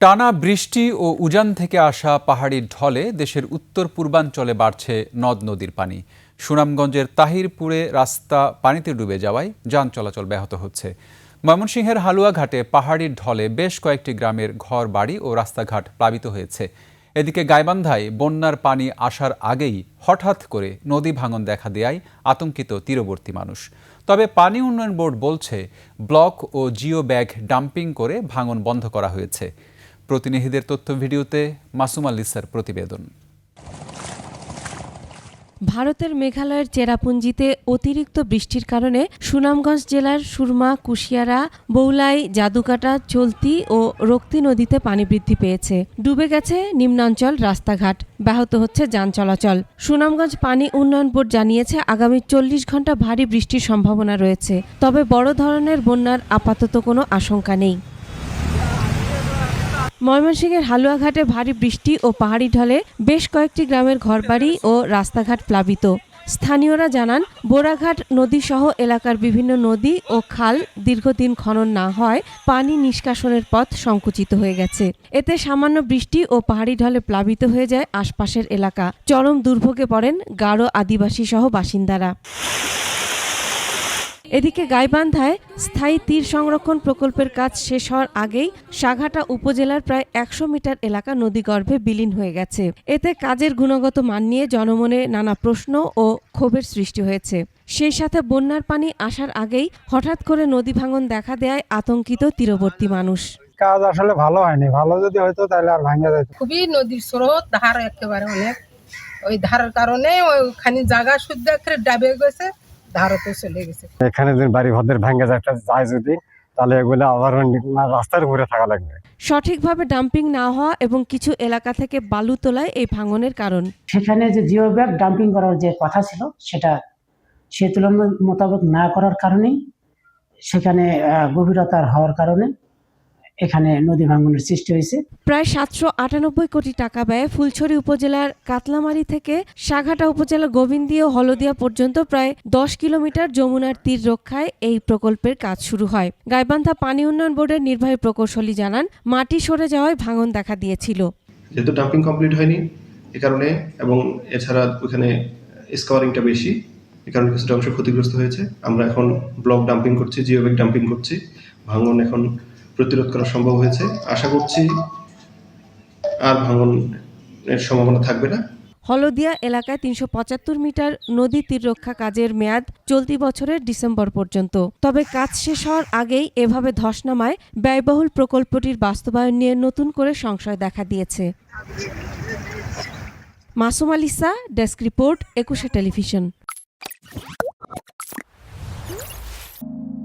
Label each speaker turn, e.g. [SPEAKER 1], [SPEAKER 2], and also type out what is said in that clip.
[SPEAKER 1] টানা বৃষ্টি ও উজান থেকে আসা পাহাড়ি ঢলে দেশের উত্তর পূর্বাঞ্চলে বাড়ছে নদ নদীর পানি। সুনামগঞ্জের তাহিরপুরে রাস্তা পানিতে ডুবে যাওয়ায় যান চলাচল ব্যাহত হচ্ছে। ময়মনসিংহের হালুয়াঘাটে পাহাড়ি ঢলে বেশ কয়েকটি গ্রামের ঘর বাড়ি ও রাস্তাঘাট প্লাবিত হয়েছে। এদিকে গাইবান্ধায় বন্যার পানি আসার আগেই হঠাৎ করে নদী ভাঙন দেখা দেয়ায় আতঙ্কিত তীরবর্তী মানুষ। তবে পানি উন্নয়ন বোর্ড বলছে ব্লক ও জিও ব্যাগ ডাম্পিং করে ভাঙন বন্ধ করা হয়েছে। প্রতিনিধিদের তথ্য ভিডিওতে মাসুমা লিসার প্রতিবেদন।
[SPEAKER 2] ভারতের মেঘালয়ের চেরাপুঞ্জিতে অতিরিক্ত বৃষ্টির কারণে সুনামগঞ্জ জেলার সুরমা, কুশিয়ারা, বৌলাই, জাদুকাটা, চলতি ও রক্তি নদীতে পানি বৃদ্ধি পেয়েছে। ডুবে গেছে নিম্নাঞ্চল, রাস্তাঘাট, ব্যাহত হচ্ছে যান চলাচল। সুনামগঞ্জ পানি উন্নয়ন বোর্ড জানিয়েছে আগামী 40 ঘন্টা ভারী বৃষ্টির সম্ভাবনা রয়েছে। তবে বড় ধরনের বন্যার আপাতত কোনো আশঙ্কা নেই। ময়মনসিংহের হালুয়াঘাটে ভারী বৃষ্টি ও পাহাড়ি ঢলে বেশ কয়েকটি গ্রামের ঘরবাড়ি ও রাস্তাঘাট প্লাবিত। স্থানীয়রা জানান, বোরাঘাট নদীসহ এলাকার বিভিন্ন নদী ও খাল দীর্ঘদিন খনন না হয় পানি নিষ্কাশনের পথ সংকুচিত হয়ে গেছে। এতে সামান্য বৃষ্টি ও পাহাড়ি ঢলে প্লাবিত হয়ে যায় আশপাশের এলাকা। চরম দুর্ভোগে পড়েন গারো আদিবাসী সহ বাসিন্দারা। এদিকে গাইবান্ধায় স্থায়ী তীর সংরক্ষণ প্রকল্পের কাজ শেষ হওয়ার আগেই সাঘাটা উপজেলার প্রায় 100 মিটার এলাকা নদীগর্ভে বিলীন হয়ে গেছে। এতে কাজের গুণগত মান নিয়ে জনমনে নানা প্রশ্ন ও ক্ষোভের সৃষ্টি হয়েছে। সেই সাথে বন্যার পানি আসার আগেই হঠাৎ করে নদী ভাঙন দেখা দেয় আতঙ্কিত তীরবর্তী মানুষ।
[SPEAKER 3] কাজ আসলে ভালো হয়নি, ভালো যদি হয়তো তাহলে আর ভাঙা যেত।
[SPEAKER 4] খুবই নদীর স্রোত, ধার একেবারে অনেক, ওই ধারের কারণে ওইখানে জায়গা শুদ্ধ করে ডাবে গেছে, ধারতে চলে গেছে।
[SPEAKER 3] এখানে যে বাড়ি ঘর ভাঙা যায় যদি, তাহলে এগুলো আবার রাস্তার উপরে থাকা লাগবে।
[SPEAKER 2] সঠিকভাবে ডাম্পিং না হওয়া এবং কিছু এলাকা থেকে বালু তোলায় এই ভাঙনের কারণ।
[SPEAKER 5] সেখানে যে জিও ব্যাগ ডাম্পিং করার যে কথা ছিল সেটা সে তুলনা মোতাবেক না করার কারণেই সেখানে গভীরতার হওয়ার কারণে এখানে নদী ভাঙনের সৃষ্টি হয়েছে।
[SPEAKER 2] প্রায় 798 কোটি টাকা ব্যয়ে ফুলছড়ি উপজেলার কাতলামারি থেকে সাঘাটা উপজেলার গোবিন্দি ও হলদিয়া পর্যন্ত প্রায় 10 কিলোমিটার যমুনার তীর রক্ষায় এই প্রকল্পের কাজ শুরু হয়। গাইবান্ধা পানি উন্নয়ন বোর্ডের নির্বাহী প্রকৌশলী জানান, মাটি সরে যাওয়ায় ভাঙন দেখা দিয়েছিল।
[SPEAKER 6] যেহেতু ডাম্পিং কমপ্লিট হয়নি এ কারণে, এবং এছাড়া ওখানে স্কোয়ারিংটা বেশি, এ কারণে কিছুটা অংশ ক্ষতিগ্রস্ত হয়েছে। আমরা এখন ব্লক ডাম্পিং করছি, জিও ব্যাগ ডাম্পিং করছি। ভাঙন এখন প্রতিরোধ করা সম্ভব হয়েছে। আশা করছি আর ভাঙনের সম্ভাবনা থাকবে না।
[SPEAKER 2] হলদিয়া এলাকায় 375 মিটার নদী তীর রক্ষা কাজের মেয়াদ চলতি বছরের ডিসেম্বর পর্যন্ত। তবে কাজ শেষ হওয়ার আগেই এভাবে ধস নামায় ব্যয়বহুল প্রকল্পটির বাস্তবায়ন নিয়ে নতুন করে সংশয় দেখা দিয়েছে। Masuma Lisa, desk report, 21 television.